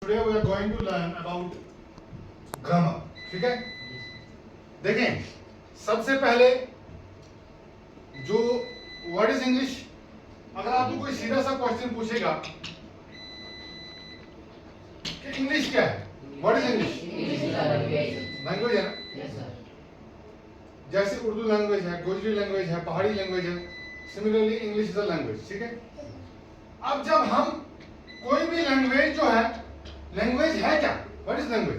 Today we are going to learn about grammar. ठीक है, देखें सबसे पहले जो व्हाट इज इंग्लिश, अगर आपको कोई सीधा सा क्वेश्चन पूछेगा कि इंग्लिश क्या है, व्हाट इज इंग्लिश? लैंग्वेज है ना, जैसे उर्दू लैंग्वेज है, गोजरी लैंग्वेज है, पहाड़ी लैंग्वेज है, similarly English is a language. ठीक है, अब जब हम कोई भी लैंग्वेज जो है, लैंग्वेज है क्या, व्हाट इज लैंग्वेज?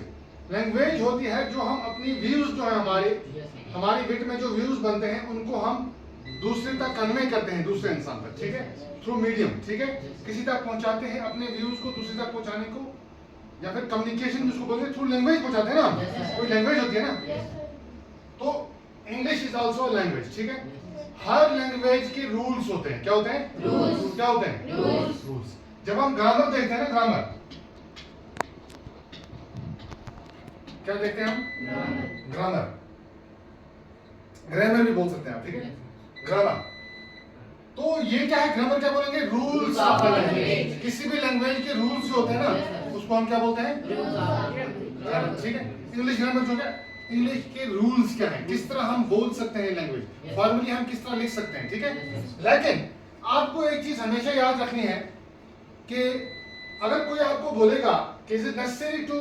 लैंग्वेज होती है जो हम अपनी व्यूज जो है हमारी विट में जो व्यूज बनते हैं उनको हम दूसरे तक कन्वे करते हैं, दूसरे इंसान तक. ठीक है, थ्रू मीडियम. ठीक है, किसी तक पहुंचाते हैं अपने व्यूज को दूसरे तक पहुंचाने को, या फिर कम्युनिकेशन जिसको बोलते हैं थ्रू लैंग्वेज पहुंचाते हैं ना, कोई लैंग्वेज होती है ना. तो इंग्लिश इज आल्सो लैंग्वेज. ठीक है, हर लैंग्वेज के रूल्स होते हैं. क्या होते हैं? रूल्स. क्या होते हैं? रूल्स. जब हम ग्रामर देखते हैं ना, ग्रामर क्या देखते हैं हम? ग्रामर. ग्रामर भी बोल सकते हैं आप. ठीक है, ग्रामर. तो ये क्या है? ग्रामर क्या बोलेंगे? Rules of the language. किसी भी लैंग्वेज के रूल्स जो होते हैं ना, उसको हम क्या बोलते हैं? ग्रामर. ठीक है, इंग्लिश ग्रामर जो है, इंग्लिश के रूल्स क्या हैं, किस तरह हम बोल सकते हैं लैंग्वेज, फॉर्मली हम किस तरह लिख सकते हैं. ठीक है, लेकिन आपको एक चीज हमेशा याद रखनी है कि अगर कोई आपको बोलेगा कि is it necessary to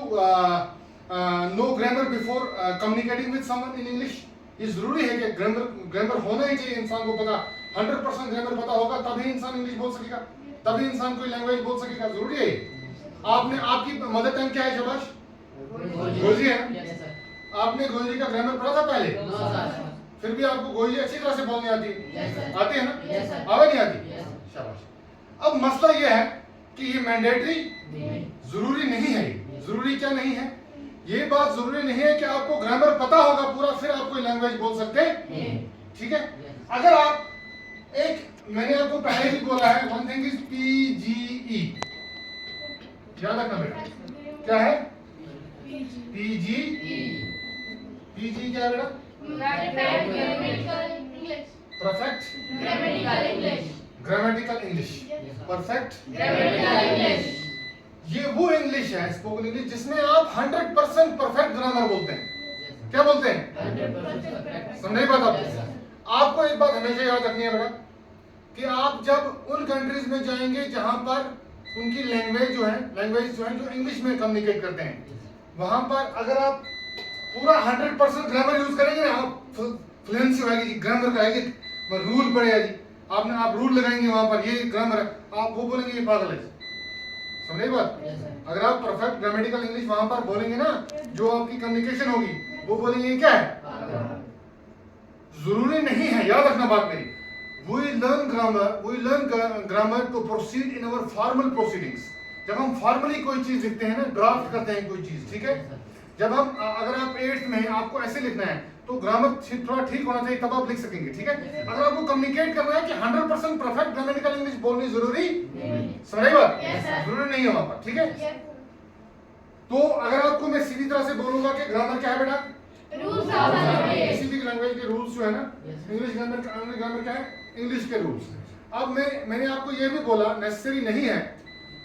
know grammar before communicating with someone in English, ये जरूरी है कि ग्रामर होना ही चाहिए, इंसान को पता 100% ग्रामर पता होगा तभी इंसान इंग्लिश बोल सकेगा, तभी इंसान कोई लैंग्वेज बोल सकेगा. जरूरी है. आपने, आपकी मदर टंग क्या है? शाबाश, गोजरी है ना. आपने गोजरी का ग्रामर पढ़ा था पहले, फिर भी आपको गोजरी अच्छी तरह से बोलनी आती है? आती है ना? आवे नहीं आती? शाबाश. अब मसला यह है कि ये मैंडेटरी जरूरी नहीं है. जरूरी क्या नहीं है? ये बात जरूरी नहीं है कि आपको ग्रामर पता होगा पूरा फिर आप कोई लैंग्वेज बोल सकते हैं. ठीक है, अगर आप एक, मैंने आपको पहले ही बोला है, वन थिंग इज PGE, याद रखना बेटा. क्या है? PGE. PG क्या है बेटा? Perfect grammatical English. Perfect grammatical English. ये वो इंग्लिश है, स्पोकन इंग्लिश, जिसमें आप 100% परफेक्ट ग्रामर बोलते हैं. क्या बोलते हैं? समझ बात आपको एक बात हमेशा याद रखनी है बेटा कि आप जब उन कंट्रीज में जाएंगे जहां पर उनकी लैंग्वेज जो है जो इंग्लिश में कम्युनिकेट करते हैं, वहां पर अगर आप पूरा 100% ग्रामर यूज करेंगे ना, आप फ्लुएंसी होगी जी, ग्रामर का आएगी, रूल पड़ेगा जी, आप रूल लगाएंगे वहां पर, ये ग्रामर है, आप वो बोलेंगे ये पागल है. समझे बात? अगर आप परफेक्ट ग्रामेटिकल इंग्लिश वहां पर बोलेंगे ना, जो आपकी कम्युनिकेशन होगी, वो बोलेंगे क्या है? जरूरी नहीं है, याद रखना बात मेरी. We learn grammar to proceed in our formal proceedings. जब हम फॉर्मली कोई चीज लिखते हैं ना, ड्राफ्ट करते हैं कोई चीज. ठीक है, जब हम, अगर आप 8th में आपको ऐसे लिखना है तो ग्रामर थोड़ा ठीक होना चाहिए, तब आप लिख सकेंगे. ठीक है, अगर आपको कम्युनिकेट करना है कि 100% परफेक्ट ग्रामेटिकल इंग्लिश बोलनी जरूरी, समझ बात? जरूरी नहीं है वहां पर. ठीक है, तो अगर आपको मैं सीधी तरह से बोलूंगा कि ग्रामर क्या है बेटा? किसी भी लैंग्वेज के रूल्स जो है ना, इंग्लिश ग्रामर क्या है? इंग्लिश के रूल्स. अब मैंने आपको ये भी बोला, नेसेसरी नहीं है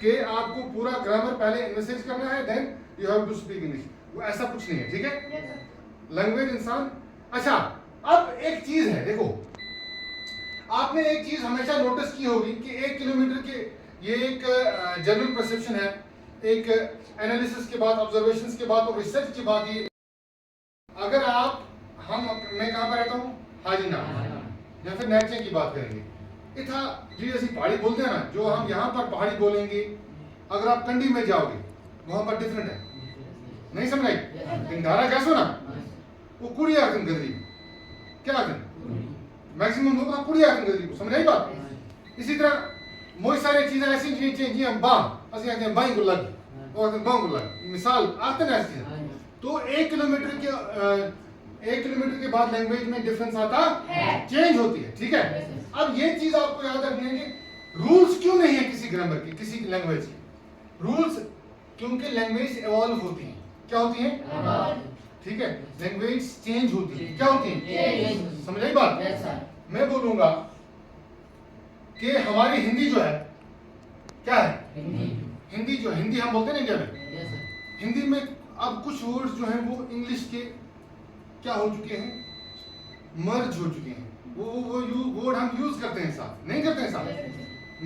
कि आपको पूरा ग्रामर पहले मैसेज करना है, then you have to speak English. वो ऐसा कुछ नहीं है. ठीक है, लैंग्वेज इंसान. अच्छा, अब एक चीज है, देखो, आपने एक चीज हमेशा नोटिस की होगी कि 1 किलोमीटर के, ये एक जनरल परसेप्शन है, एक एनालिसिस के बाद, ऑब्जर्वेशंस के बाद और रिसर्च के बाद, ये अगर आप, मैं कहां पर रहता हूं? हाजीना, या फिर नेचे की बात करेंगे, इतना जी ऐसी पहाड़ी बोलते हैं ना, जो हम यहाँ पर पहाड़ी बोलेंगे, अगर आप कंडी में जाओगे वहां पर डिफरेंट है. नहीं समझ आई? धारा कैसो ना, वो कुड़ी आखन गदरी, क्या आखन, मैक्सिमम लोग ना कुड़ी आखन गदरी को. समझ आई बात? इसी तरह बहुत सारी चीजें ऐसी जी हम बा असं आते हैं बाई को लग, और बां को लग, मिसाल आते हैं ऐसी. तो 1 किलोमीटर के बाद लैंग्वेज में डिफरेंस आता है, चेंज होती है. ठीक है, अब ये चीज आपको याद रखनी है कि रूल्स क्यों नहीं है किसी ग्रामर की, किसी लैंग्वेज की. रूल्स क्योंकि लैंग्वेज इवॉल्व होती है. क्या होती है? ठीक है, लैंग्वेज चेंज होती है. क्या होती है? समझ आई बात? मैं बोलूंगा कि हमारी हिंदी जो है क्या है? हिंदी हिंदी जो हिंदी हम बोलते हैं ना इंडिया में, Yes, sir. हिंदी में अब कुछ वर्ड्स जो हैं वो इंग्लिश के क्या हो चुके हैं, मर्ज हो चुके हैं। वो वर्ड हम यूज करते हैं साथ, नहीं करते हैं साथ।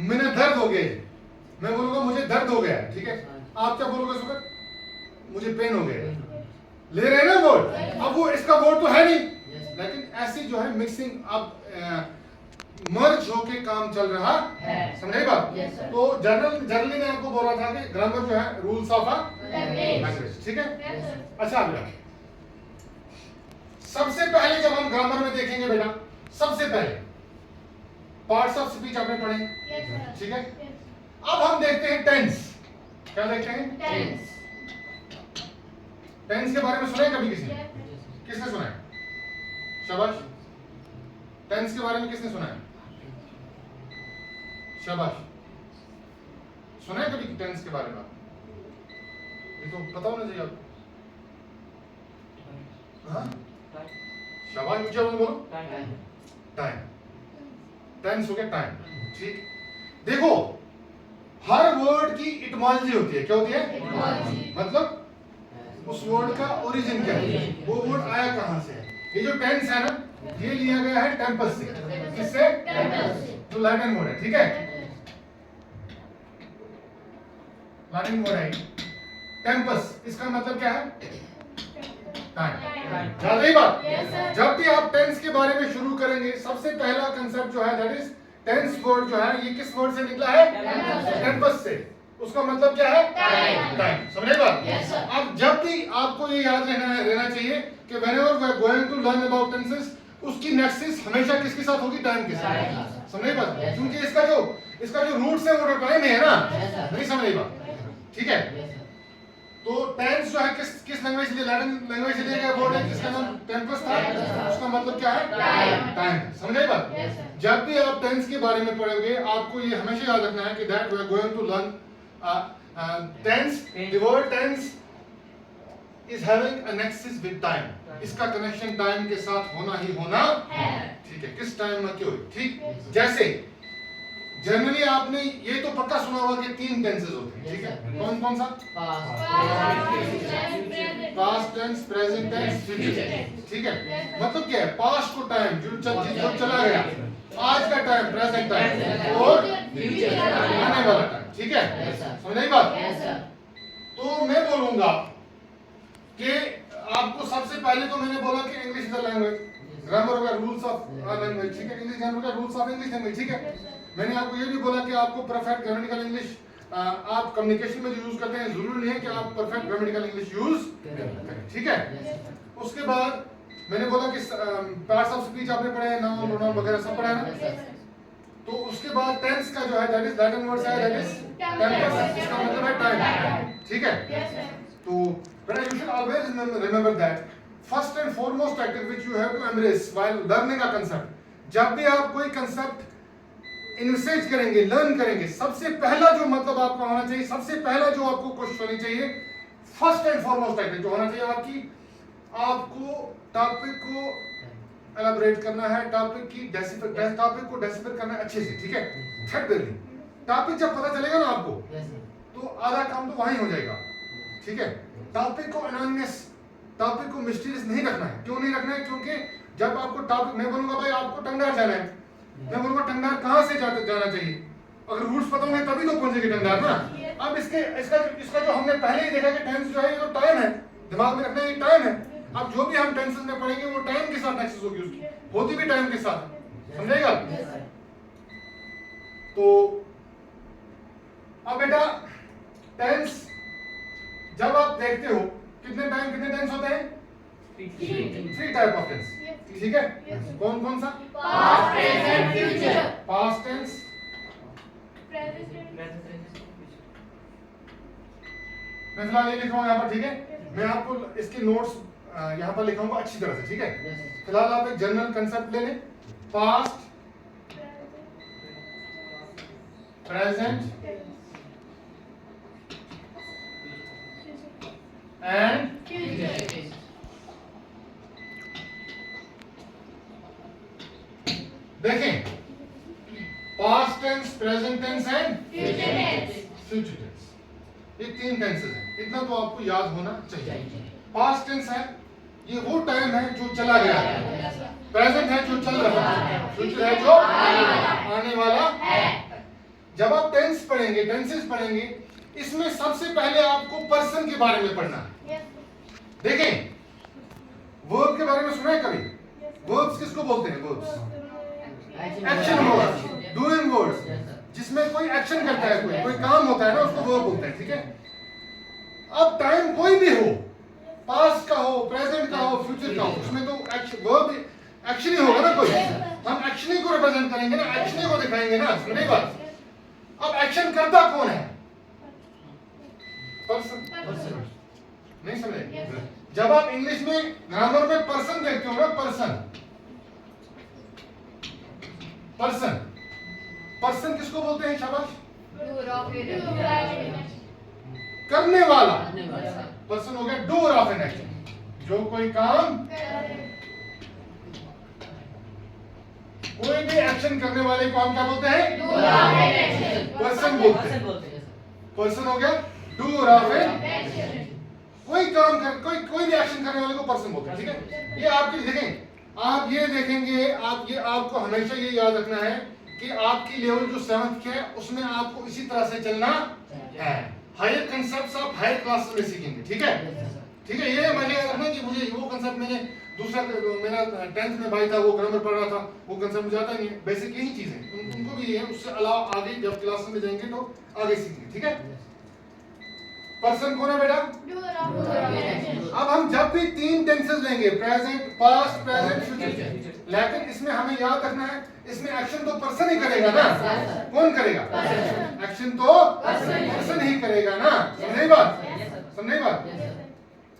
मैंने दर्द हो गया, मैं बोलूंगा मुझे दर्द हो गया, ठीक है। आप क्या बोलोगे सुकर, मुझे पेन हो गया, ले रहे हैं ना वर्ड। अब वो इसका वर्ड तो है नहीं, लेकिन ऐसी जो है मिक्सिंग अब मर्ज होके काम चल रहा है, समझे बात। Yes, sir. तो जनरली मैं आपको बोल रहा था कि ग्रामर जो है रूल्स ऑफ लैंग्वेज, ठीक है। Yes, sir. अच्छा बेटा, सबसे पहले जब हम ग्रामर में देखेंगे बेटा, सबसे पहले पार्ट्स ऑफ स्पीच आपने पढ़े, Yes, sir. ठीक है। Yes. अब हम देखते हैं टेंस। क्या देखते हैं? Tense. टेंस के बारे में सुना है कभी किसी ने? Yes. किसने सुना है? शाबाश। टेंस के बारे में किसने सुना है? शाबाश। सुना है कभी टेंस के बारे में? ये तो पता होना चाहिए आपको। हाँ? शाबाश, ऊंचा बोलो। टाइम। टेंस हो गया टाइम, ठीक। देखो, हर वर्ड की इटमोलॉजी होती है। क्या होती है? Etymology. मतलब उस वर्ड का ओरिजिन क्या है, वो वर्ड आया कहां से है। ये जो टेंस है ना, ये लिया गया है टेम्पस से। किससे? Tempus से। जो लैटिन वर्ड है, ठीक है। लैटिन वर्ड है टेम्पस, इसका मतलब क्या है? टाइम। याद रही बात? Yes, sir. जब भी आप टेंस के बारे में शुरू करेंगे, सबसे पहला कंसेप्ट जो है दैट इज टेंस वर्ड जो है, ये किस वर्ड से निकला है? टेम्पस से। उसका मतलब क्या है? Time. टाइम। समझे बात? Yes, sir. अब जब भी आपको ये याद रहना चाहिए कि whenever we are going to learn about tenses, उसकी नेक्सिस हमेशा किसके साथ होगी? टाइम के Time. साथ। समझे बात? Yes, sir. क्योंकि इसका जो रूट्स है वो टाइम है ना। Yes, sir. नहीं समझे बात? ठीक है। तो टेंस जो है किस लैंग्वेज से, लैटिन लैंग्वेज से लिया गया वर्ड है, जिसका नाम टेम्पस था। उसका मतलब क्या है? Time. टाइम। समझे बात? Yes, sir. जब भी आप टेंस के बारे में पढ़ोगे, आपको ये हमेशा याद रखना है कि that we are going to learn tense. The word tense is having a nexus with time. इसका कनेक्शन टाइम के साथ होना ही होना है। ठीक है। किस टाइम में क्यों? ठीक। जैसे जनरली आपने ये तो पक्का सुना होगा कि 3 टेंसेस होते हैं, ठीक है। कौन कौन सा? Past tense, present tense, future tense, ठीक है। मतलब क्या है? पास्ट को टाइम जो चला गया, आज का टाइम प्रेजेंट टाइम, और आने वाला टाइम, ठीक है। समझ आई बात? तो मैं बोलूंगा कि आपको सबसे पहले तो मैंने बोला कि English is a language, grammar होगा रूल्स ऑफ लैंग्वेज, ठीक है। इंग्लिश ग्रामर का रूल्स ऑफ इंग्लिश लैंग्वेज, ठीक है। मैंने आपको ये भी बोला कि आपको परफेक्ट ग्रामेटिकल इंग्लिश आप कम्युनिकेशन में जो यूज करते हैं, जरूरी नहीं है कि आप परफेक्ट ग्रामेटिकल इंग्लिश यूज करें, ठीक है। उसके बाद मैंने बोला कि पार्ट्स ऑफ स्पीच आपने पढ़े हैं, नाउन प्रोनाउन वगैरह सब पढ़ा है ना। तो उसके बाद टेंस का जो है दैट इज लैटिन वर्ड है, दैट इज टेम्पस, इसका मतलब है टाइम, ठीक है। तो बेटा you should always remember that first and foremost activity which you have to embrace while learning a concept. जब भी आप कोई कांसेप्ट इन्वेस्ट करेंगे, लर्न करेंगे, सबसे पहला जो मतलब आपका होना चाहिए, सबसे पहला जो आपको कोशिश होनी चाहिए, फर्स्ट एंड फॉरमोस्ट एक्टिविटी जो होना चाहिए आपको टॉपिक को एलाबोरेट करना है, टॉपिक को डेसिफर करना है अच्छे से, ठीक है। थर्ड टॉपिक जब पता चलेगा ना आपको, तो आधा काम तो वहीं हो जाएगा, ठीक है। टॉपिक को एनोनिमस, टॉपिक को मिस्टीरियस नहीं रखना है। क्यों नहीं रखना है? क्योंकि जब आपको टॉपिक, मैं बोलूंगा भाई आपको टंगडार जाना है, मैं बोलूंगा टंगडार कहां से जाना चाहिए, अगर रूट्स पता होंगे तभी तो पहुंचेगी टंगडार ना। अब इसका जो हमने पहले ही देखा कि टेंस जो है ये तो टाइम है, दिमाग में रखना है, ये टाइम है। अब जो भी हम टेंसेस में पढ़ेंगे वो टाइम के साथ एक्सेस होगी, उसकी होती भी टाइम के साथ, समझेगा। तो अब बेटा टेंस जब आप देखते हो कितने टेंस होते हैं? 3 टाइप ऑफ टेंस, ठीक है। कौन कौन सा? Past, present, future. Past tense, मैं फिलहाल ये लिख रहा हूं यहाँ पर, ठीक है। मैं आपको इसके नोट्स यहाँ पर लिखाऊंगा अच्छी तरह से, ठीक है। फिलहाल आप एक जनरल कंसेप्ट ले लें, पास्ट, प्रेजेंट एंड देखें, past tense, present tense and future tense. ये 3 टेंसेस हैं, इतना तो आपको याद होना चाहिए। पास्ट टेंस है, ये वो टाइम है जो चला गया है, प्रेजेंट है जो चल रहा है, फ्यूचर है जो आने वाला है। जब आप टेंस पढ़ेंगे, टेंसेस पढ़ेंगे, इसमें सबसे पहले आपको पर्सन के बारे में पढ़ना है। देखें, वर्ब के बारे में सुना है कभी? वर्ब्स किसको बोलते हैं? Verbs action words, doing words, जिसमें कोई एक्शन करता है, कोई काम होता है ना, उसको वर्ब बोलते हैं। ठीक है, अब टाइम कोई भी हो, पास्ट का हो, प्रेजेंट का हो, फ्यूचर का हो, उसमें तो वर्ब एक्शन ही होगा ना। कोई हम एक्शन ही को रिप्रेजेंट करेंगे ना, एक्शन ही को दिखाएंगे ना, सुनिए बात। अब एक्शन करता कौन है? पर्सन। नहीं समझे? जब आप इंग्लिश में ग्रामर में पर्सन देखते हो ना, पर्सन पर्सन किसको बोलते हैं? शाबाश, करने वाला पर्सन हो गया, डूअर ऑफ एन एक्शन, जो कोई काम, कोई भी एक्शन करने वाले को हम क्या बोलते हैं? पर्सन बोलते हैं। पर्सन हो गया डूअर ऑफ एन, कोई काम कर, कोई भी एक्शन करने वाले को पर्सन बोलते हैं। ठीक है, ये आपके लिए देखें, आप ये देखेंगे, आपको हमेशा ये याद रखना है कि आपकी लेवल जो 7th है उसमें आपको इसी तरह से चलना है। हायर कंसेप्ट्स आप हायर क्लास में सीखेंगे। ठीक है, ठीक है, ये मैंने याद रखना कि मुझे वो कंसेप्ट, मैंने दूसरा, मेरा 10th में भाई था, वो ग्रामर पढ़ रहा था, वो कंसेप्ट मुझे आता नहीं है। बेसिक यही चीज है, उनको भी ये है, उससे अलावा आगे जब क्लास में जाएंगे तो आगे सीखेंगे। ठीक है, पर्सन कौन है बेटा? अब हम जब भी 3 टेंसेस लेंगे, प्रेजेंट, पास्ट, प्रेजेंट, फ्यूचर, लेकिन इसमें हमें याद रखना है, इसमें एक्शन तो पर्सन ही करेगा ना। कौन करेगा? एक्शन तो पर्सन ही करेगा ना। समझे बात? समझे बात?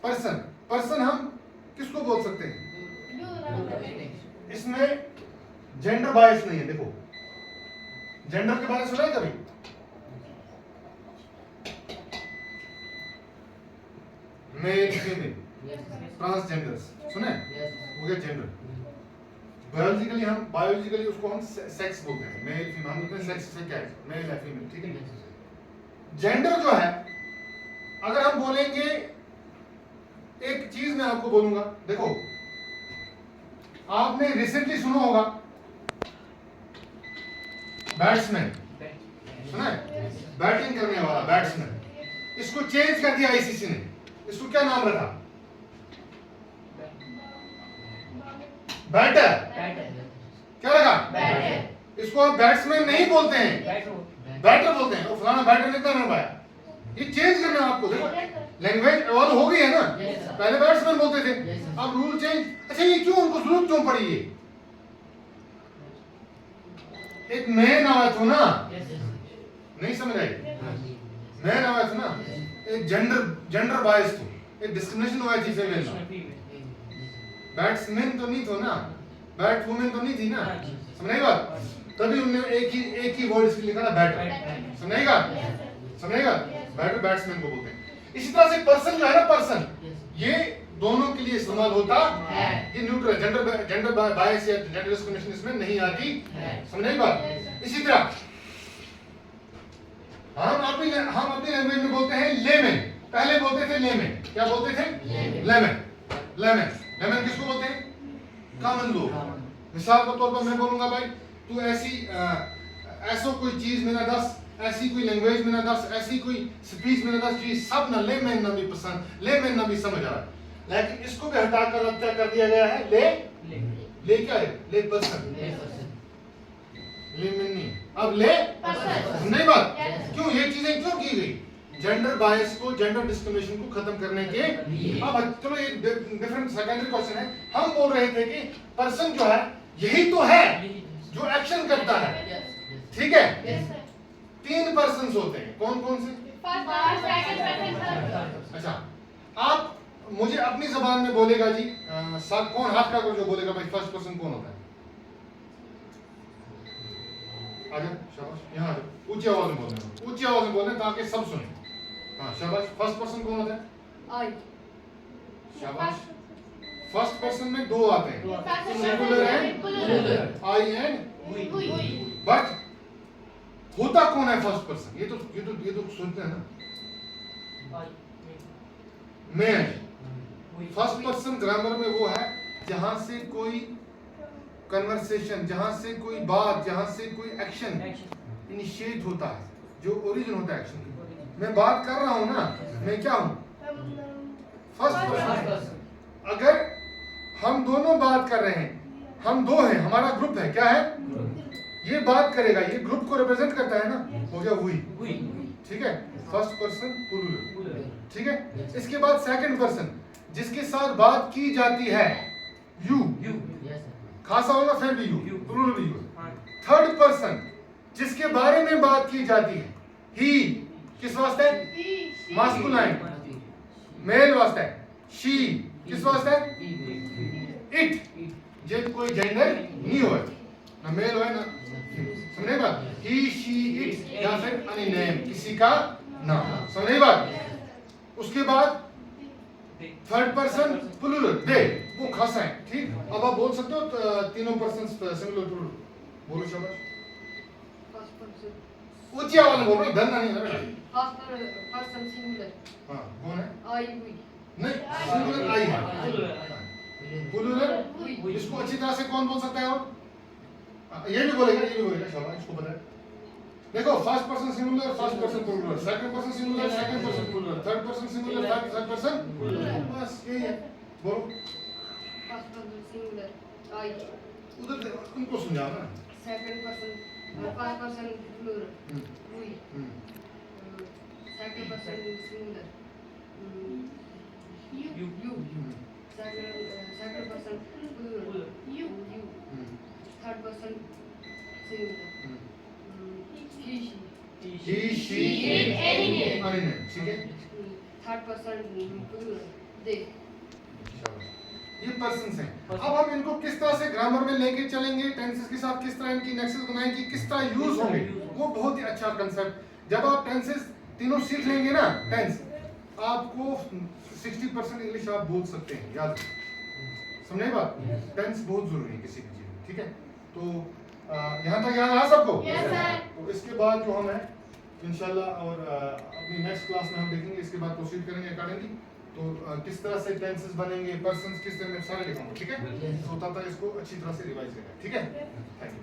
पर्सन हम किसको बोल सकते हैं? इसमें जेंडर बायस नहीं है। देखो, जेंडर के बारे में सुना है कभी? मेल, फीमेल, ट्रांसजेंडर्स सुने? हो गया जेंडर। बायोलॉजिकली उसको हम सेक्स बोलते हैं, मेल फीमेल। हम बोलते हैं सेक्स से क्या है? मेल या फीमेल। ठीक है, जेंडर जो है, अगर हम बोलेंगे, एक चीज मैं आपको बोलूंगा, देखो, आपने रिसेंटली सुना होगा बैट्समैन, सुना है? बैटिंग करने वाला बैट्समैन, इसको चेंज कर दिया आईसीसी ने। इसको क्या नाम रखा? बैटर। क्या रखा? इसको आप बैट्समैन नहीं बोलते हैं, बैटर बोलते हैं। वो फलाना बैटर कितना रन पाया, ये चेंज करना है आपको। देखो, लैंग्वेज इवॉल्व हो गई है ना। पहले बैट्समैन बोलते थे, अब रूल चेंज। अच्छा, ये क्यों, उनको जरूरत क्यों पड़ी? ये एक मैन आवाज हो ना, नहीं समझ आई? मैन आवाज हो ना, एक जेंडर बायस थो, एक डिस्क्रिमिनेशन हुआ थी फीमेल में। बैट्समैन तो नहीं थो ना, बैट वुमेन तो नहीं थी ना। समझ बात? तभी उन्होंने एक ही वर्ड इसलिए लिखा ना, बैटर। समझेगा? समझेगा? बैटर बैट्समैन को बोलते हैं। इसी तरह से पर्सन जो है ना, पर्सन, ये दोनों के लिए इस्तेमाल होता है। ये न्यूट्रल, जेंडर बायस या जेंडर डिस्क्रिमिनेशन इसमें नहीं आती। समझ बात? इसी तरह हम अपनी लैंग्वेज में बोलते हैं लेमन। पहले बोलते थे लेमन। क्या बोलते थे? लेमन किसको बोलते हैं? कॉमन लोग। मिसाल के तौर पर मैं बोलूंगा, भाई तू ऐसा कोई चीज में ना दस, ऐसी कोई लैंग्वेज में ना दस, ऐसी कोई स्पीच में ना दस चीज, सब ना लेमन ना भी पसंद, लेमन ना भी समझ आ रहा है। लेकिन इसको भी हटाकर अब क्या कर दिया गया है? ले क्या है? ले पर्सन। लेमन नहीं, अब ले पर्सन। नहीं बात? क्यों ये चीजें क्यों की गई? जेंडर बायस को, जेंडर डिस्क्रिमिनेशन को खत्म करने के लिए। अब चलो, ये डिफरेंट सेकेंडरी क्वेश्चन है। हम बोल रहे थे कि पर्सन जो है, यही तो है जो एक्शन करता है। ठीक है, 3 पर्सन्स होते हैं। कौन कौन से? अच्छा, आप मुझे अपनी जबान में बोलेगा जी, कौन हाथ का जो बोलेगा भाई फर्स्ट पर्सन कौन होता है? आजा, शाबाश, यहाँ आ जाओ। ऊंची आवाज में बोलना, ऊंची आवाज में बोलना ताकि सब सुने। हाँ, शाबाश। फर्स्ट पर्सन कौन होता है? आई। शाबाश। फर्स्ट पर्सन में 2 आते हैं, singular and I and but होता कौन है फर्स्ट पर्सन? ये तो सुनते हैं ना। मैं। फर्स्ट पर्सन ग्रामर में वो है जहां से कोई कन्वर्सेशन, जहां से कोई बात, जहां से कोई एक्शन इनिशिएट होता है, जो ओरिजिन होता है एक्शन की। मैं बात कर रहा हूं ना, मैं क्या हूं? First person. अगर हम दोनों बात कर रहे हैं, हम दो हैं, हमारा ग्रुप है, क्या है? ये बात करेगा, ये ग्रुप को रिप्रेजेंट करता है ना, हो गया हुई। ठीक है, फर्स्ट पर्सन प्लूरल। ठीक है, इसके बाद सेकंड पर्सन जिसके साथ बात की जाती है, यू। खासा होगा फिर भी यू, प्लूरल भी यू। थर्ड पर्सन जिसके बारे में बात की जाती है, ही। किस वास्ते? मास्कुलाइन। मेल वास्ते। शी किस वास्ते? इट। जब कोई जेंडर नहीं हो, ना मेल हो ना, समझे बात? ही, शी, इट या फिर एनी नेम, किसी का नाम, समझे बात? उसके बाद थर्ड पर्सन प्लूरल, दे, वो खासा है। ठीक, अब आप बोल सकते हो तीनों पर्सन सिंगुलर प्लूरल। बोलो शाबाश। ऊंची आवाज में बोलो, डरना नहीं है। Person singular. हाँ, कौन है? आई हुई। नहीं, सिंगुलर आई है। प्लूरल इसको अच्छी तरह से कौन बोल सकता है? और ये भी बोलेगा, ये भी बोलेगा, शाबाश, इसको पता है। देखो, first person singular, first person plural, second person singular, second person plural, third person singular, third person plural. बस यही है। बोलो। First person singular I. उधर उनको समझाना। Second person first person plural हुई। Second person singular you. Second person plural you. Third person singular he, she, it, any name। ठीक है। Third person plural they. ये पर्सन्स हैं। अब हम इनको किस तरह से ग्रामर में लेके चलेंगे, टेंसेस के साथ किस तरह इनकी नेक्सेस बनाएंगे, किस तरह यूज होंगे, वो बहुत ही अच्छा कंसेप्ट। जब आप टेंसेस तीनों सीख लेंगे ना, टेंस, आपको 60% इंग्लिश आप बोल सकते हैं, याद रखिए। समझे बात? टेंस बहुत जरूरी है किसी भी चीज में। ठीक है, तो यहाँ तक याद आ सबको? तो इसके बाद जो हम है इंशाल्लाह और अपनी नेक्स्ट क्लास में हम देखेंगे, इसके बाद प्रोसीड करेंगे अकॉर्डिंगली। तो किस तरह से टेंसेस बनेंगे, पर्सन्स किस तरह, मैं सारे लिखूंगा। ठीक है, तो तब तक इसको अच्छी तरह से रिवाइज करें। ठीक है, थैंक यू।